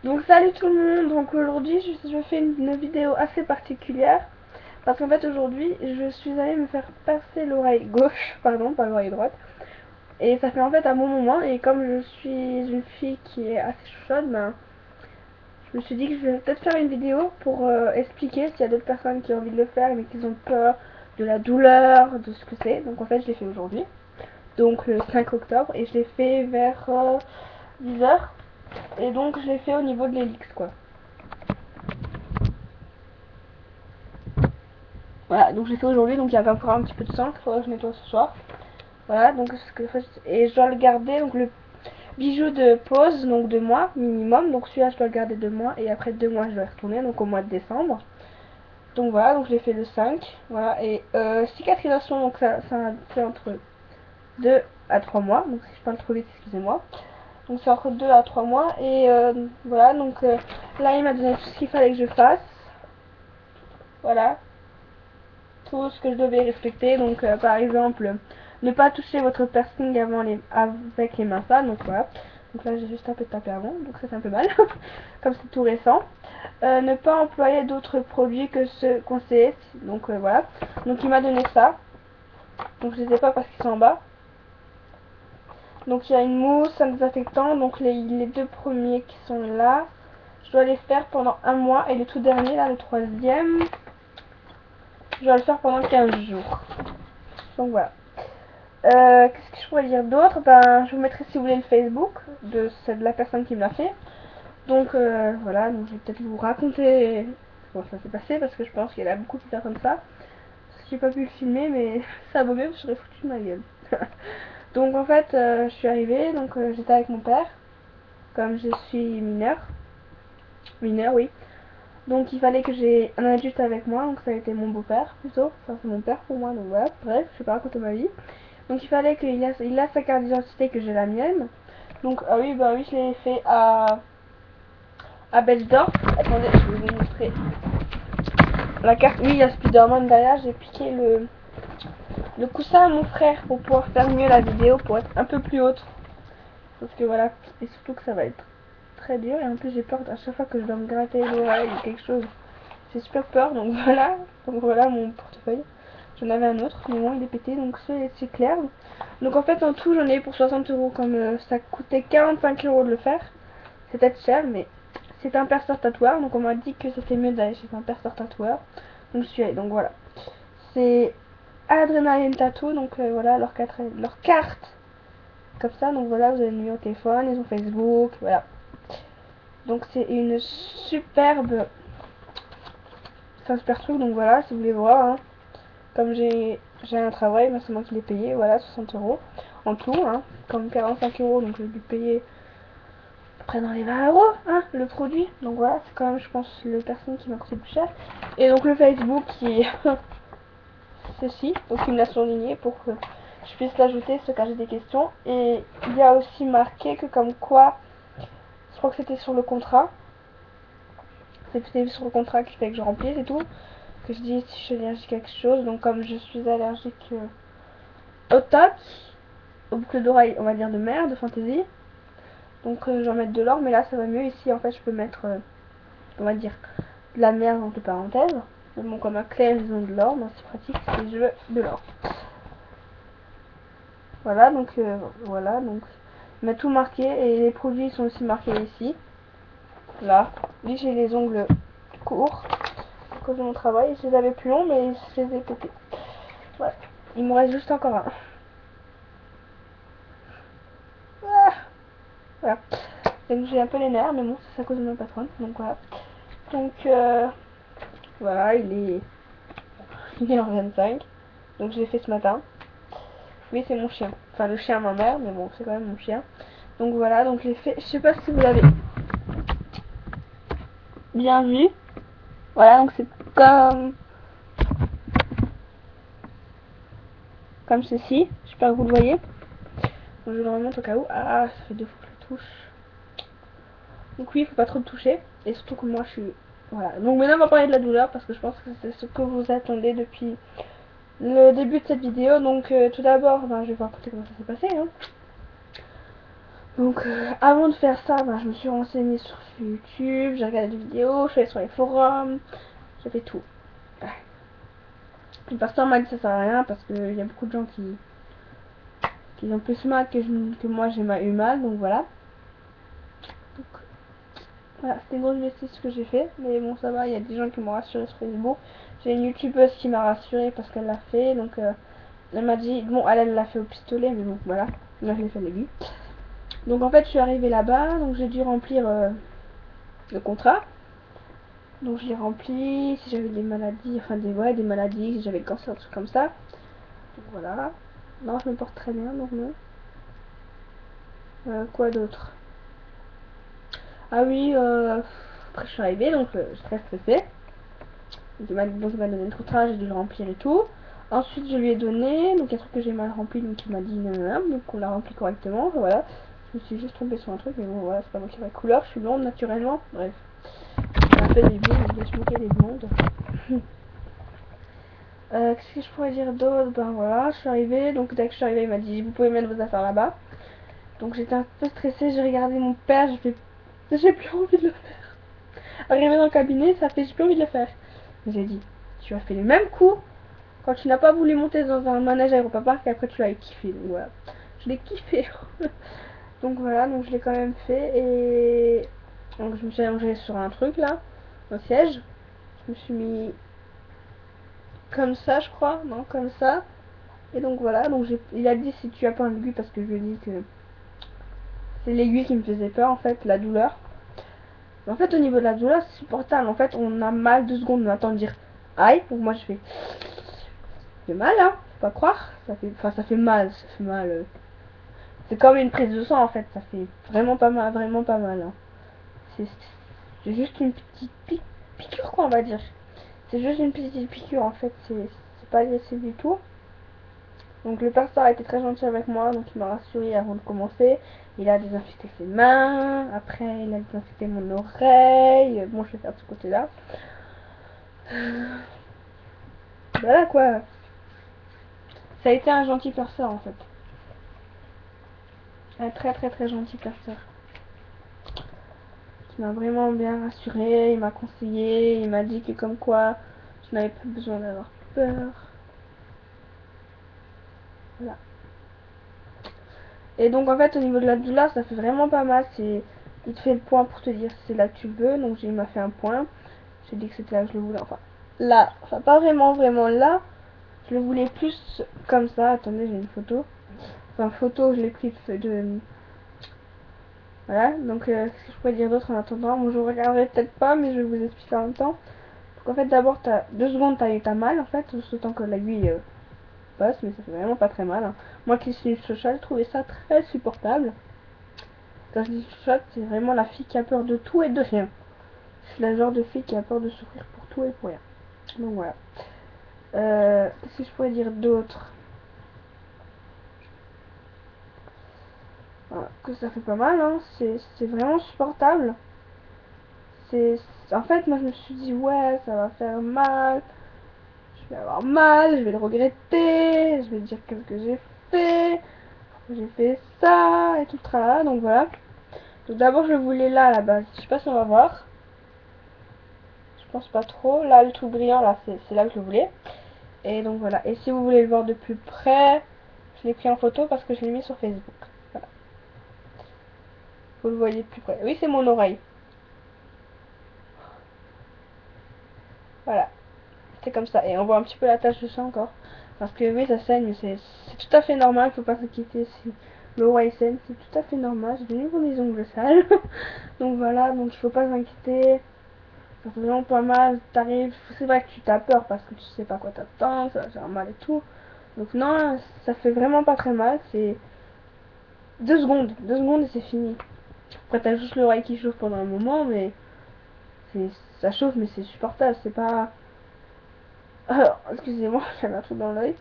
Donc salut tout le monde, donc aujourd'hui je fais une vidéo assez particulière parce qu'en fait aujourd'hui je suis allée me faire percer l'oreille gauche, pardon, pas l'oreille droite, et ça fait en fait un bon moment, et comme je suis une fille qui est assez chaude, ben, je me suis dit que je vais peut-être faire une vidéo pour expliquer s'il y a d'autres personnes qui ont envie de le faire mais qui ont peur de la douleur, de ce que c'est. Donc en fait je l'ai fait aujourd'hui, donc le 5 octobre, et je l'ai fait vers 10 h, et donc je l'ai fait au niveau de l'hélix quoi. Voilà, donc je l'ai fait aujourd'hui, donc il y avait encore un petit peu de sang, il faudra que je nettoie ce soir. Voilà, donc ce que et je dois le garder, donc le bijou de pause, donc 2 mois minimum, donc celui-là je dois le garder 2 mois, et après 2 mois je dois y retourner, donc au mois de décembre. Donc voilà, donc je l'ai fait le 5, voilà, et cicatrisation, donc ça c'est entre 2 à 3 mois, donc si je parle trop vite, excusez-moi. Donc c'est entre 2 à 3 mois, et voilà, donc là il m'a donné tout ce qu'il fallait que je fasse, voilà, tout ce que je devais respecter. Donc par exemple, ne pas toucher votre piercing avec les mains sales, donc voilà. Donc là j'ai juste un peu de tapé avant, donc ça fait un peu mal, comme c'est tout récent. Ne pas employer d'autres produits que ceux conseillés, donc voilà. Donc il m'a donné ça, donc je les ai pas parce qu'ils sont en bas. Donc il y a une mousse, un désinfectant, donc les deux premiers qui sont là, je dois les faire pendant un mois, et le tout dernier là, le troisième, je dois le faire pendant 15 jours. Donc voilà. Qu'est-ce que je pourrais dire d'autre? Ben, je vous mettrai, si vous voulez, le Facebook de la personne qui me l'a fait. Donc voilà, donc je vais peut-être vous raconter comment ça s'est passé, parce que je pense qu'il y en a beaucoup qui font comme ça. Parce que j'ai pas pu le filmer, mais ça vaut mieux, je serais foutu de ma gueule. Donc en fait, je suis arrivée, donc j'étais avec mon père, comme je suis mineur, oui. Donc il fallait que j'ai un adulte avec moi, donc ça a été mon beau-père plutôt, enfin c'est mon père pour moi, donc voilà, bref, je vais pas raconter ma vie. Donc il fallait qu'il a sa carte d'identité, que j'ai la mienne. Donc ah oui, bah oui, je l'ai fait à Belsdorf. Attendez, je vais vous montrer la carte. Oui, il y a Spider-Man derrière. J'ai piqué le coussin à mon frère pour pouvoir faire mieux la vidéo, pour être un peu plus haute. Parce que voilà, et surtout que ça va être très dur, et en plus j'ai peur à chaque fois que je dois me gratter l'oreille ou quelque chose. J'ai super peur, donc voilà mon portefeuille. J'en avais un autre, mais bon, il est pété, donc c'est clair. Donc en fait, en tout, j'en ai eu pour 60 euros, comme ça coûtait 45 euros de le faire. C'est peut-être cher, mais c'est un perceur tatoueur, donc on m'a dit que c'était mieux d'aller chez un perceur tatoueur. Donc je suis allée, donc voilà. C'est Adrenaline Tattoo, donc voilà leur carte, comme ça. Donc voilà, vous avez le numéro de téléphone, ils ont Facebook, voilà. Donc c'est une superbe, c'est un super truc, donc voilà, si vous voulez voir, hein. Comme j'ai un travail, bah, c'est moi qui l'ai payé, voilà, 60 euros en tout, hein. Comme 45 euros, donc j'ai dû payer à peu près dans les 20 euros, hein, le produit. Donc voilà, c'est quand même, je pense, le personne qui m'a coûté le plus cher. Et donc le Facebook qui ceci, donc il me l'a surligné pour que je puisse l'ajouter ce cas j'ai des questions. Et il y a aussi marqué que comme quoi, je crois que c'était sur le contrat, c'était sur le contrat qu'il fallait que je remplisse et tout, que je dis si je suis allergique à quelque chose. Donc comme je suis allergique au tac, aux boucles d'oreilles, on va dire de merde, de fantaisie, donc je vais en mettre de l'or, mais là ça va mieux. Ici en fait je peux mettre, on va dire, de la merde entre parenthèses. Mais bon, comme un clair ils ont de l'or, donc c'est pratique si je veux de l'or. Voilà, donc on a tout marqué, et les produits sont aussi marqués ici. Là, oui, j'ai les ongles courts à cause de mon travail. Je les avais plus longs, mais je les ai pétés. Voilà, il me reste juste encore un. Ah, voilà. Donc j'ai un peu les nerfs, mais bon, c'est à cause de ma patronne. Donc voilà. Donc voilà, il est en 25. Donc je l'ai fait ce matin. Oui, c'est mon chien. Enfin, le chien à ma mère, mais bon, c'est quand même mon chien. Donc voilà, donc je l'ai fait. Je sais pas si vous l'avez bien vu. Voilà, donc c'est comme ceci. J'espère que vous le voyez. Donc je le remonte au cas où. Ah, ça fait 2 fois que je le touche. Donc oui, il faut pas trop le toucher. Et surtout que moi je suis... Voilà. Donc maintenant on va parler de la douleur, parce que je pense que c'est ce que vous attendez depuis le début de cette vidéo. Donc tout d'abord, ben, je vais vous raconter comment ça s'est passé, hein. Donc avant de faire ça, bah, je me suis renseignée sur YouTube, j'ai regardé des vidéos, je suis allée sur les forums, j'ai fait tout. Le pasteur m'a dit que ça sert à rien parce qu'il y a beaucoup de gens qui ont plus mal que moi j'ai eu mal, donc voilà. Donc voilà, c'était une grosse bêtise ce que j'ai fait, mais bon ça va, il y a des gens qui m'ont rassuré sur Facebook. J'ai une youtubeuse qui m'a rassuré parce qu'elle l'a fait, donc elle m'a dit, bon elle l'a fait au pistolet, mais bon voilà, moi je l'ai fait à l'aiguille. Donc en fait je suis arrivée là-bas, donc j'ai dû remplir le contrat. Donc je l'ai rempli, si j'avais des maladies, enfin des maladies, si j'avais le cancer, des trucs comme ça. Donc voilà. Non, je me porte très bien, donc non. Quoi d'autre? Ah oui, après je suis arrivée, donc je suis très stressée. Donc il m'a donné le contrat, j'ai dû le remplir et tout. Ensuite je lui ai donné, donc un truc que j'ai mal rempli, donc il m'a dit non, non, non, donc on l'a rempli correctement, enfin, voilà. Je me suis juste trompée sur un truc, mais bon voilà, c'est pas moi qui ai la couleur, je suis blonde naturellement, bref. On a fait des blondes, je laisse moquer les blondes. Qu'est-ce que je pourrais dire d'autre? Ben voilà, je suis arrivée, donc dès que je suis arrivée, il m'a dit vous pouvez mettre vos affaires là-bas. Donc j'étais un peu stressée, j'ai regardé mon père, j'ai plus envie de le faire. Arrivé dans le cabinet, ça fait j'ai plus envie de le faire. J'ai dit tu as fait le même coup quand tu n'as pas voulu monter dans un manège à Europa Park et après tu l'as kiffé. Donc voilà, je l'ai kiffé. Donc voilà, donc je l'ai quand même fait et donc je me suis allongée sur un truc là, un siège. Je me suis mis comme ça, je crois, non comme ça. Et donc voilà, donc il a dit si tu as pas un aiguille parce que je lui ai dit que c'est l'aiguille qui me faisait peur en fait, la douleur. Mais en fait au niveau de la douleur c'est supportable, en fait on a mal 2 secondes, on attend de dire aïe, donc moi je fais ça fait mal hein, faut pas croire, ça fait mal, ça fait mal. C'est comme une prise de sang en fait, ça fait vraiment pas mal hein. C'est juste une petite piqûre quoi on va dire. C'est juste une petite piqûre en fait, c'est pas agressif du tout. Donc le pasteur a été très gentil avec moi, donc il m'a rassuré avant de commencer. Il a désinfecté ses mains, après il a désinfecté mon oreille. Bon, je vais faire de ce côté-là. Voilà quoi. Ça a été un gentil pasteur en fait. Un très gentil pasteur. Qui m'a vraiment bien rassuré, il m'a conseillé, il m'a dit que comme quoi je n'avais pas besoin d'avoir peur. Voilà. Et donc en fait au niveau de la douleur ça fait vraiment pas mal. Il te fait le point pour te dire si c'est là que tu veux. Donc il m'a fait un point. J'ai dit que c'était là que je le voulais. Enfin là. Enfin pas vraiment là. Je le voulais plus comme ça. Attendez, j'ai une photo. Enfin photo, je l'ai pris de... Voilà. Donc qu'est-ce que je pourrais dire d'autre en attendant? Bon, je regarderai peut-être pas, mais je vais vous expliquer en même temps. Donc en fait d'abord t'as 2 secondes t'as mal en fait. Autant que l'aiguille passe, mais ça fait vraiment pas très mal hein. Moi qui suis social, je trouvais ça très supportable. Quand je dis choc, c'est vraiment la fille qui a peur de tout et de rien. Je suis la genre de fille qui a peur de souffrir pour tout et pour rien. Donc voilà. Qu'est-ce que je pourrais dire d'autre? Voilà, que ça fait pas mal, hein. C'est vraiment supportable. C'est En fait, moi je me suis dit ouais, ça va faire mal. Je vais avoir mal, je vais le regretter, je vais dire qu'est-ce que j'ai fait, pourquoi j'ai fait ça et tout le tralala. Donc voilà. Donc d'abord je voulais là à la base. Je sais pas si on va voir. Je pense pas trop. Là le tout brillant là c'est là que je voulais. Et donc voilà. Et si vous voulez le voir de plus près, je l'ai pris en photo parce que je l'ai mis sur Facebook. Voilà. Vous le voyez de plus près. Oui, c'est mon oreille. Voilà. C'est comme ça. Et on voit un petit peu la tache de sang encore. Parce que oui, ça saigne, mais c'est tout à fait normal. Faut pas s'inquiéter si l'oreille saigne. C'est tout à fait normal. J'ai donné pour des ongles sales. Donc voilà. Donc il faut pas s'inquiéter. Ça fait vraiment pas mal. T'arrives. C'est vrai que tu t'as peur parce que tu sais pas quoi t'attendre. Ça va faire mal et tout. Donc non, ça fait vraiment pas très mal. C'est 2 secondes. 2 secondes et c'est fini. Après t'as juste l'oreille qui chauffe pendant un moment, mais ça chauffe, mais c'est supportable. C'est pas... Alors, excusez-moi, j'ai un truc dans l'œil.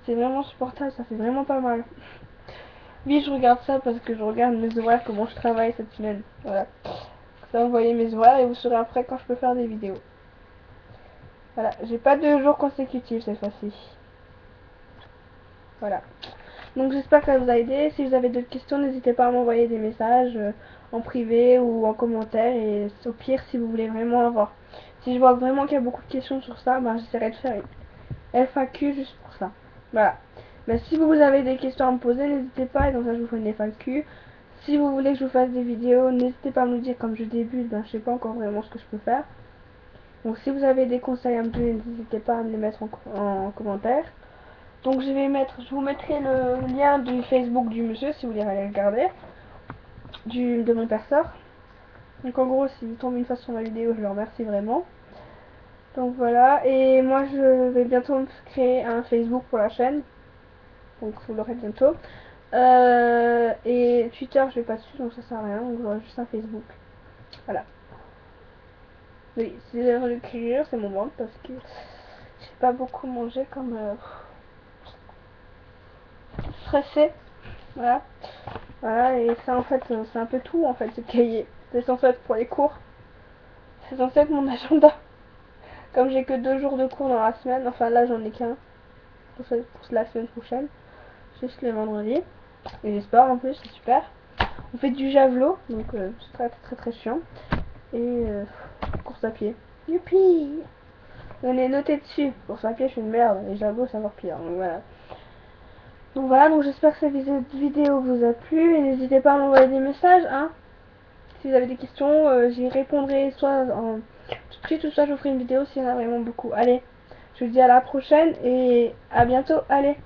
C'est vraiment supportable, ça fait vraiment pas mal. Oui, je regarde ça parce que je regarde mes horaires, comment je travaille cette semaine. Voilà. Ça, vous voyez mes horaires et vous saurez après quand je peux faire des vidéos. Voilà, j'ai pas de jours consécutifs cette fois-ci. Voilà. Donc j'espère que ça vous a aidé. Si vous avez d'autres questions, n'hésitez pas à m'envoyer des messages en privé ou en commentaire. Et au pire, si vous voulez vraiment avoir... Si je vois vraiment qu'il y a beaucoup de questions sur ça, ben, j'essaierai de faire une FAQ juste pour ça. Voilà. Mais si vous avez des questions à me poser, n'hésitez pas, et comme ça je vous ferai une FAQ. Si vous voulez que je vous fasse des vidéos, n'hésitez pas à me le dire. Comme je débute, ben, je sais pas encore vraiment ce que je peux faire. Donc si vous avez des conseils à me donner, n'hésitez pas à me les mettre en commentaire. Donc je vous mettrai le lien du Facebook du monsieur si vous voulez aller regarder, de mon perceur. Donc en gros, s'il tombe une fois sur ma vidéo, je le remercie vraiment. Donc voilà, et moi je vais bientôt me créer un Facebook pour la chaîne. Donc vous l'aurez bientôt. Et Twitter, je vais pas dessus, donc ça sert à rien. Donc j'aurai juste un Facebook. Voilà. Oui, c'est l'heure d'écrire, c'est mon ventre parce que j'ai pas beaucoup mangé comme stressé. Voilà. Voilà, et ça en fait, c'est un peu tout en fait, ce cahier. C'est censé être pour les cours. C'est censé être mon agenda. Comme j'ai que 2 jours de cours dans la semaine, enfin là j'en ai qu'un pour la semaine prochaine, juste le vendredi. Et j'espère en plus, c'est super. On fait du javelot, donc c'est très chiant. Et course à pied. Youpi! On est noté dessus. Course à pied, je suis une merde. Et javelot, c'est encore pire. Donc voilà, donc j'espère que cette vidéo vous a plu. Et n'hésitez pas à m'envoyer des messages, hein. Si vous avez des questions, j'y répondrai soit tout de suite ou soit je vous ferai une vidéo s'il y en a vraiment beaucoup. Allez, je vous dis à la prochaine et à bientôt. Allez!